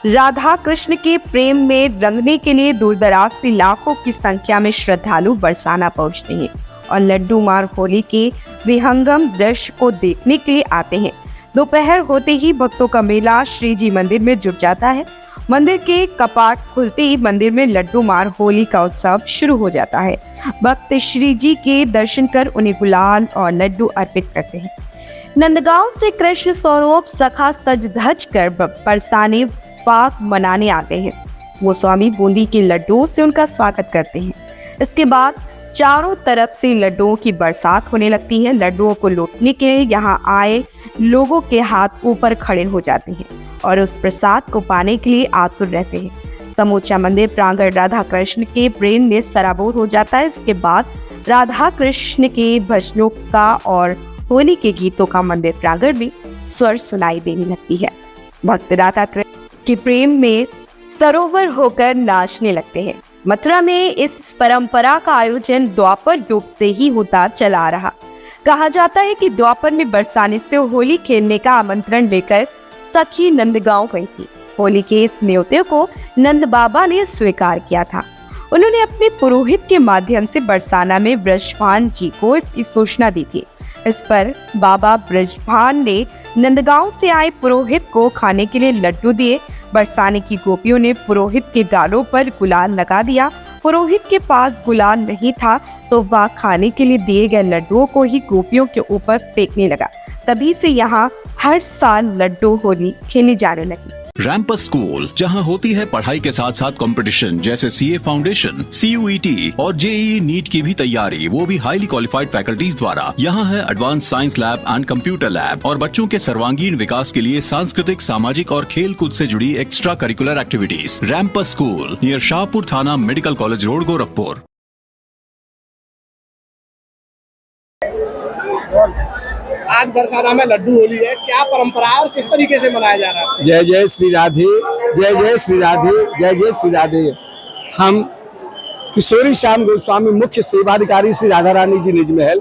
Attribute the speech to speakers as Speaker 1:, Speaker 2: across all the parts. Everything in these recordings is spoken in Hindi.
Speaker 1: राधा कृष्ण के प्रेम में रंगने के लिए दूर दराज से लाखों की संख्या में श्रद्धालु बरसाना पहुंचते हैं और लड्डू मार होली के विहंगम दृश्य को देखने के लिए आते हैं। दोपहर होते ही भक्तों का मेला श्री जी मंदिर में जुट जाता है। मंदिर के कपाट खुलते ही मंदिर में लड्डू मार होली का उत्सव शुरू हो जाता है। भक्त श्री जी के दर्शन कर उन्हें गुलाल और लड्डू अर्पित करते हैं। नंदगांव से कृष्ण स्वरूप सखा सज धज कर बरसाने पाक मनाने आते हैं। वो स्वामी बूंदी के लड्डुओं से उनका स्वागत करते हैं। इसके बाद चारों तरफ से लड्डुओं की बरसात होने लगती है। लड्डुओं को लूटने के लिए यहाँ आए लोगों के हाथ ऊपर खड़े हो जाते हैं और उस प्रसाद को पाने के लिए आतुर रहते हैं। समूचा मंदिर प्रांगण राधा कृष्ण के प्रेम में सराबोर हो जाता है। इसके बाद राधा कृष्ण के भजनों का और होली के गीतों का मंदिर प्रांगण में स्वर सुनाई देने लगती है। भक्त राधा कृष्ण के प्रेम में सरोवर होकर नाचने लगते हैं। मथुरा में इस परंपरा का आयोजन द्वापर युग से ही होता चला आ रहा। कहा जाता है कि द्वापर में बरसाने से होली खेलने का आमंत्रण लेकर सखी नंदगांव गई थी। होली के इस न्योते को नंद बाबा ने स्वीकार किया था। उन्होंने अपने पुरोहित के माध्यम से बरसाना में ब्रजभान जी को इसकी सूचना दी थी। इस पर बाबा ब्रजभान ने नंदगांव से आए पुरोहित को खाने के लिए लड्डू दिए। बरसाने की गोपियों ने पुरोहित के गालों पर गुलाल लगा दिया। पुरोहित के पास गुलाल नहीं था तो वह खाने के लिए दिए गए लड्डुओं को ही गोपियों के ऊपर फेंकने लगा। तभी से यहाँ हर साल लड्डू होली खेली जाने लगी।
Speaker 2: रैम्पस स्कूल, जहां होती है पढ़ाई के साथ साथ कंपटीशन जैसे सीए फाउंडेशन, CUET और JEE नीट की भी तैयारी, वो भी हाईली क्वालिफाइड फैकल्टीज द्वारा। यहाँ है advance science lab and computer lab और बच्चों के सर्वांगीण विकास के लिए सांस्कृतिक, सामाजिक और खेल कूद से जुड़ी एक्स्ट्रा करिकुलर एक्टिविटीज। रैम्पस स्कूल नियर शाहपुर थाना, मेडिकल कॉलेज रोड, गोरखपुर।
Speaker 3: आज बरसाना में लड्डू होली है, क्या परंपरा है और किस तरीके से मनाया जा रहा है?
Speaker 4: जय जय श्री राधे, जय जय श्री राधे, जय जय श्री राधे। हम किशोरी श्याम गोस्वामी मुख्य सेवाधिकारी श्री राधा रानी जी निज महल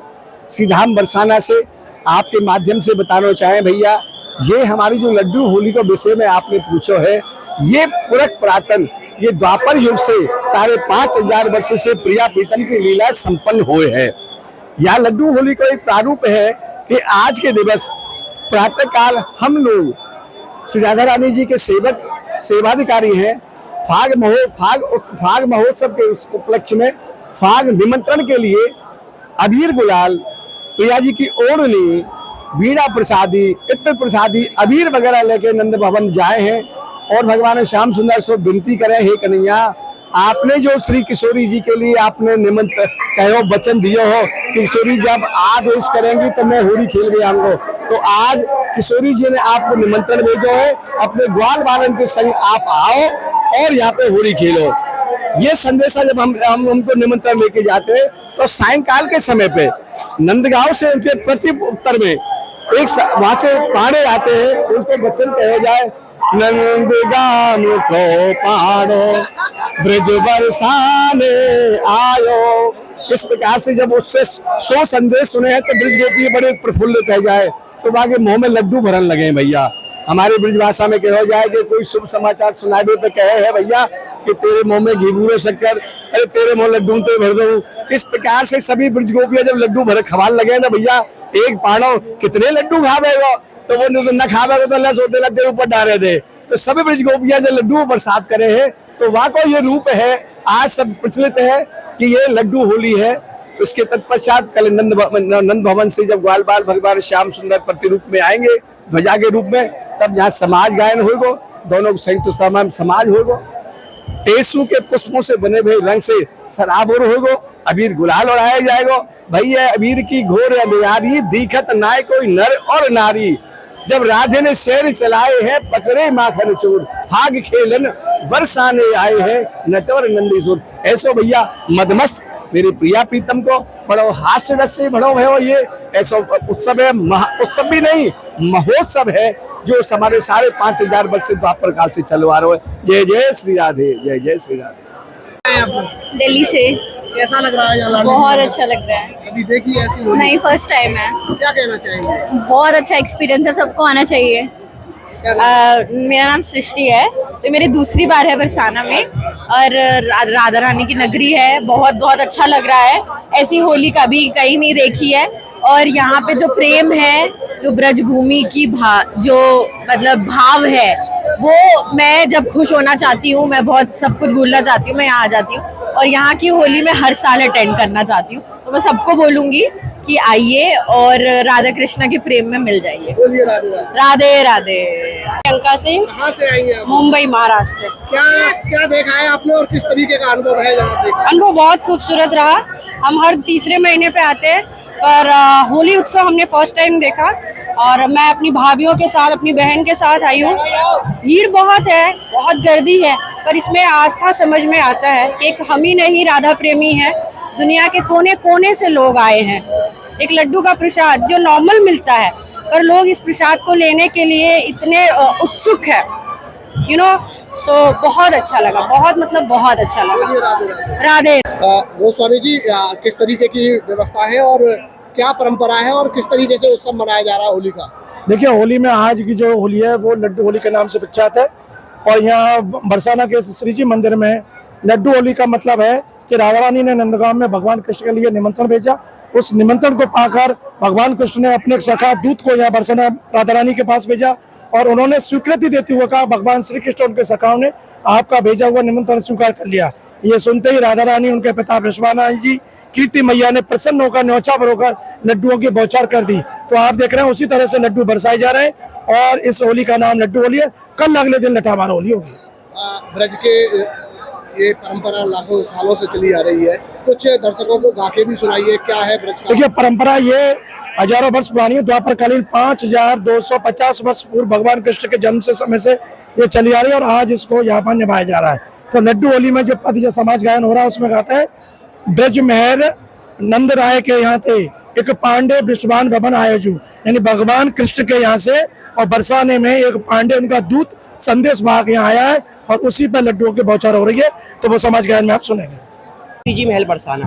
Speaker 4: श्रीधाम बरसाना से आपके माध्यम से बताना चाहें भैया, ये हमारी जो लड्डू होली के विषय में आपने पूछो है, ये पुरातन, ये द्वापर युग से 5,500 वर्ष से प्रिया प्रीतम की लीला संपन्न हुए है। यह लड्डू होली का एक प्रारूप है कि आज के दिवस प्रातः काल हम लोग श्री राधा रानी जी के सेवाधिकारी हैं। फाग महोत्सव के उस उपलक्ष्य में फाग निमंत्रण के लिए अबीर गुलाल, प्रिया जी की ओढ़नी, बीड़ा प्रसादी, इत्र प्रसादी, अबीर वगैरह लेके नंद भवन जाए हैं और भगवान श्याम सुंदर से विनती करें, हे कन्हैया, आपने जो श्री किशोरी जी के लिए आपने निमंत्रण कहो वचन दियो हो, किशोरी जब आदेश करेंगी तो मैं होली खेल के आऊंगा। तो आज किशोरी जी ने आपको निमंत्रण भेजो है, अपने ग्वाल बालन के संग आप आओ और यहाँ पे होली खेलो। ये संदेशा जब हम उनको निमंत्रण लेके जाते हैं तो सायंकाल के समय पे नंदगांव से उनके प्रति उत्तर में एक वहां से पाड़े आते हैं, उसको वचन कहो जाए, नंदगांव को पाड़ो ब्रज बरसाने आयो। इस प्रकार से जब उससे 100 संदेश सुने हैं तो ब्रज गोपी बड़े प्रफुल्लित हो जाए तो बाकी मुंह में लड्डू भरन लगे भैया। हमारी ब्रज भाषा में कहो जाए कि कोई शुभ समाचार सुनावे पे कहे है भैया कि तेरे मुंह में घी बूरो शक्कर, अरे तेरे मुंह लड्डू तो भर दो। इस प्रकार से सभी ब्रज गोपियां जब लड्डू भर खवाल लगे ना भैया, एक पाड़ो कितने लड्डू खावेगा, तो वो न खावेगा तो अल्लाह सोते लगे ऊपर डाले दे। तो सभी ब्रज गोपियां जब लड्डू बरसात करे है तो वहाँ को ये रूप है, आज सब प्रचलित है कि ये लड्डू होली है। उसके तत्पश्चात कल नंद भवन से जब ग्वाल बाल भगवान श्याम सुंदर प्रतिरूप में आएंगे ध्वजा के रूप में, तब यहाँ समाज गायन होगा, दोनों संयुक्त समाज होगा। टेसू के पुष्पों से बने हुए रंग से सराबोर होगा, अबीर गुलाल उड़ाया जाएगा। भैया अबीर की घोर अंधियारी, दिखत नाय कोई नर और नारी, जब राधे ने शेर चलाए हैं, पकड़े माखन चोर, भाग खेलन बरसाने आए हैं, नटवर नंदीसुर। ऐसो भैया मदमस्त मेरी प्रिया प्रीतम को बड़ो हास्य रस से भरो है। ये ऐसा उत्सव है, उत्सव भी नहीं महोत्सव है जो हमारे 5,500 वर्ष से द्वापर काल से चलवा रहे हैं। जय जय श्री राधे, जय जय श्री राधे।
Speaker 5: दिल्ली से।
Speaker 3: कैसा लग रहा है यहाँ?
Speaker 5: बहुत अच्छा लग रहा है।
Speaker 3: कभी देखी ऐसी होली?
Speaker 5: नहीं, फर्स्ट टाइम है।
Speaker 3: क्या कहना चाहेंगे?
Speaker 5: बहुत अच्छा एक्सपीरियंस है, सबको आना चाहिए। मेरा नाम सृष्टि है। तो मेरी दूसरी बार है बरसाना में और राधा रानी की नगरी है, बहुत बहुत अच्छा लग रहा है। ऐसी होली कभी कहीं नहीं देखी है और यहाँ पे जो प्रेम है, जो ब्रजभूमि की जो मतलब भाव है, वो मैं जब खुश होना चाहती हूँ, मैं बहुत सब कुछ भूलना चाहती हूँ, मैं यहाँ आ जाती हूँ और यहाँ की होली मैं हर साल अटेंड करना चाहती हूँ। तो मैं सबको बोलूंगी कि आइए और राधा कृष्ण के प्रेम में मिल जाइए।
Speaker 3: बोलिए राधे राधे।
Speaker 5: राधे राधे। प्रियंका सिंह,
Speaker 3: कहाँ से आई हैं आप?
Speaker 5: मुंबई महाराष्ट्र।
Speaker 3: क्या क्या देखा है आपने और किस तरीके का अनुभव है यहाँ देखा?
Speaker 5: अनुभव बहुत खूबसूरत रहा। हम हर तीसरे महीने पे आते हैं पर होली उत्सव हमने फर्स्ट टाइम देखा और मैं अपनी भाभीियों के साथ, अपनी बहन के साथ आई हूँ। भीड़ बहुत है, बहुत गर्दी है, पर इसमें आस्था समझ में आता है कि एक हम ही नहीं राधा प्रेमी है, दुनिया के कोने कोने से लोग आए हैं। एक लड्डू का प्रसाद जो नॉर्मल मिलता है, पर लोग इस प्रसाद को लेने के लिए इतने उत्सुक है, सो बहुत अच्छा लगा, बहुत मतलब बहुत अच्छा लगा।
Speaker 3: बोलिए राधे राधे।
Speaker 5: राधे।
Speaker 3: गोस्वामी जी, किस तरीके की व्यवस्था है और क्या परंपरा है और किस तरीके से उत्सव मनाया जा रहा है होली का?
Speaker 6: देखिए, होली में आज की जो होली है वो लड्डू होली के नाम से विख्यात है और यहाँ बरसाना के श्री जी मंदिर में लड्डू होली का मतलब है कि राधा रानी ने नंदगांव में भगवान कृष्ण के लिए निमंत्रण भेजा। उस निमंत्रण को पाकर भगवान कृष्ण ने अपने सखा दूत को यहाँ बरसाना राधा रानी के पास भेजा और उन्होंने स्वीकृति देते हुए कहा, भगवान श्री कृष्ण उनके सखाओं ने आपका भेजा हुआ निमंत्रण स्वीकार कर लिया। ये सुनते ही राधा रानी, उनके पिता वृषभानंद जी, कीर्ति मैया ने प्रसन्न होकर न्यौछावर होकर लड्डुओं की बौछार कर दी। तो आप देख रहे हैं उसी तरह से लड्डू बरसाए जा रहे हैं और इस होली का नाम लड्डू होली है। कल अगले दिन लठामार होली होगी।
Speaker 3: ब्रज के ये परंपरा लाखों सालों से चली आ रही है, कुछ दर्शकों को गा के भी सुनाइए, क्या है ब्रज का?
Speaker 6: देखिए, परंपरा ये हजारों वर्ष पुरानी है। द्वापरकालीन 5250 वर्ष पूर्व भगवान कृष्ण के जन्म से समय से ये चली आ रही है और आज इसको यहाँ पर निभाया जा रहा है। तो लड्डू होली में जो समाज गायन हो रहा है उसमें गाते हैं, ब्रज मेहर नंद राय के यहाँ थे, एक पांडे वृषभान भवन आयोजू, यानी भगवान कृष्ण के यहाँ से और बरसाने में एक पांडे उनका दूत संदेश भाग यहाँ आया है और उसी पर लड्डुओं की बौछार हो रही है। तो वो समाज गायन में आप सुनेंगे।
Speaker 7: जी महल बरसाना।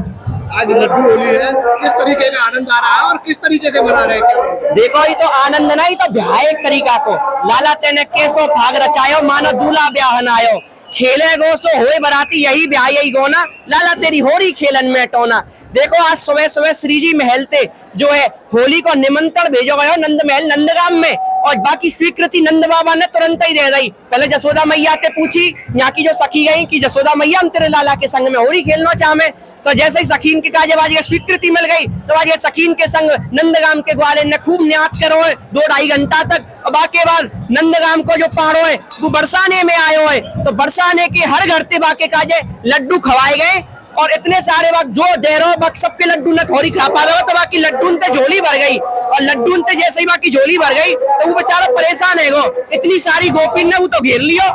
Speaker 3: आज लड्डू होली है, किस तरीके का आनंद आ रहा है और किस तरीके से मना रहे हैं? क्या
Speaker 7: देखो, ये तो आनंद ना, ये तो ब्याह एक तरीका को लाला तेने केसो भाग रचायो, मानो दूल्हा ब्याह नायो, खेले गो सो होए बराती, यही ब्याह यही गोना, लाला तेरी होरी खेलन में टोना। देखो, आज सुबह सुबह श्री जी महल थे जो है होली को निमंत्रण भेजो गयो नंद महल नंदगाम में और बाकी स्वीकृति नंद बाबा ने तुरंत ही दे दी। पहले जसोदा मैया से पूछी, यहाँ की जो सखी गई कि जसोदा मैया हम तेरे लाला के संग में होली खेलना चाहे, तो जैसे ही सखीन के काजे आज ये स्वीकृति मिल गई तो आज ये सखीन के संग नंदगाम के ग्वाले ने खूब न्यात करो है 2-2.5 घंटा तक। और बाकी बाद नंदगाम को जो पारो है वो बरसाने में आयो है, तो बरसाने के हर घर ते बाके काजे लड्डू खवाए गए और इतने सारे वक्त जो दे रहे हो बक सबके लड्डू न थोड़ी खा पा रहे हो, तो बाकी लड्डू ते झोली भर गई और लड्डू ते जैसे ही बाकी झोली भर गई तो वो बेचारा परेशान है गो, इतनी सारी गोपी ने वो तो घेर लियो।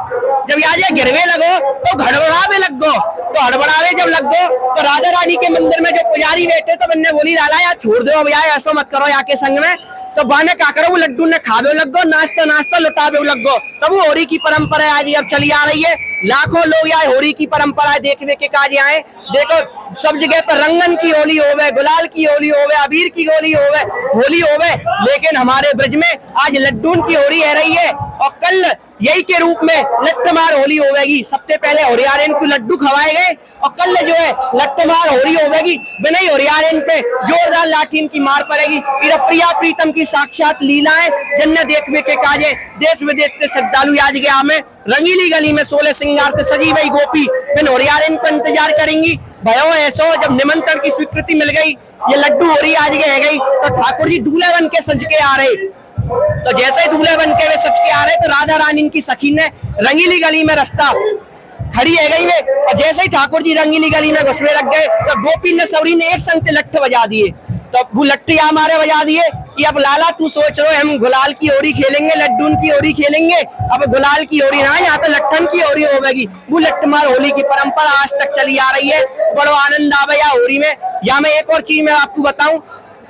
Speaker 7: जब आज गिरवे लगो तो घड़बड़ावे लग गो, तो हड़बड़ावे जब लग गो तो राधा रानी के मंदिर में जो पुजारी बैठे तो मैंने बोली लाला यार छोड़ दो अब यार, ऐसा मत करो यहाँ के संग में। तो बाने का करो, वो लड्डू ने खावे लग गो, नाश्ता नाश्ता लुटावे लग गो। तब वो होरी की परंपरा आज अब चली आ रही है। लाखों लोग यहाँ होरी की परंपरा देखने के काज आए। देखो, सब जगह पर रंगन की होली होवे, गुलाल की होली होवे, अबीर की होली होवे, लेकिन हमारे ब्रज में आज लड्डून की होली है रही है और कल यही के रूप में लट्ठमार होली होवेगी। सबसे पहले होरियारेन को लड्डू खवाए गए और कल जो है लट्ठमार होली होवेगी, बिना ही होरियारेन पे जोरदार लाठीन की मार पड़ेगी। इधर प्रिया प्रीतम की साक्षात लीलाएं जन्ने देखने के काजे देश विदेश से श्रद्धालु आज गया में रंगीली गली में 16 सिंगार से सजी हुई गोपी बिन होरियारेन को इंतजार करेंगी। भयो ऐसो जब निमंत्रण की स्वीकृति मिल गई, ये लड्डू होरी आज गई तो ठाकुर जी दूल्हे बन के सज के आ रहे। तो जैसे ही दूल्हे बन के वे सच के आ रहे तो राधा रानी की सखी ने रंगीली गली में रास्ता खड़ी है गई वे, और जैसे ही ठाकुर जी रंगीली गली में घुसने लग गए तो गोपी ने सवरी ने एक संग लट्ठ बजा दिए। तो वो लट्ठी हमारे बजा दिए कि अब लाला तू सोच रहे हम गुलाल की होरी खेलेंगे, लड्डून की होरी खेलेंगे, अब गुलाल की होरी ना, यहाँ तो लट्ठन की होरी होगी। वो लट्ठमार होली की परंपरा आज तक चली आ रही है, बड़ो आनंद आवे या होली में। या मैं एक और चीज मैं आपको बताऊं,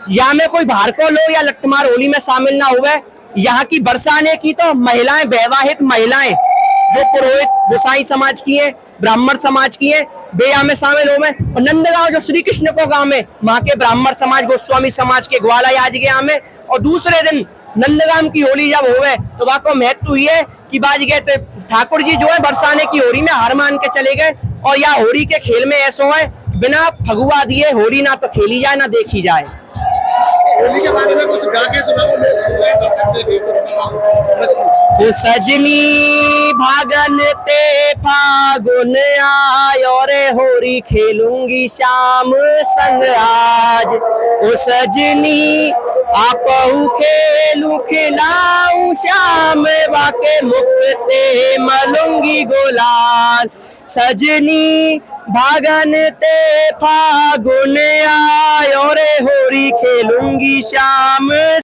Speaker 7: यहाँ में कोई बाहर को लोग या लट्ठमार होली में शामिल ना हुए। यहाँ की बरसाने की तो महिलाएं, वैवाहिक महिलाएं जो पुरोहित गोसाई समाज की है, ब्राह्मण समाज की है, वे यहाँ में शामिल हुए। और नंदगांव जो श्री कृष्ण को गांव में वहाँ के ब्राह्मण समाज, गोस्वामी समाज के ग्वाला आज के यहाँ में। और दूसरे दिन नंदगांव की होली जब हुए तो वहाँ को महत्व हुई है कि बाज गए थे ठाकुर जी जो है बरसाने की होरी में हार मान के चले गए। और यह होरी के खेल में ऐसा है, बिना फगुआ दिए होरी ना तो खेली जाए ना देखी जाए।
Speaker 3: होली के बारे में कुछ गा के सुनाओ, लोग सुन रहे हैं, दर्शक देख रहे हैं, कुछ बताओ।
Speaker 7: ओ सजनी भागन ते फागुन आयो रे, होरी खेलूंगी शाम संग आज। ओ सजनी आपहु खेलूं खिलाऊं शाम, वाके मुक्ते मलूंगी गुलाल। सजनी भागन ते फागुन आयो रे, होरी खेलूंगी शाम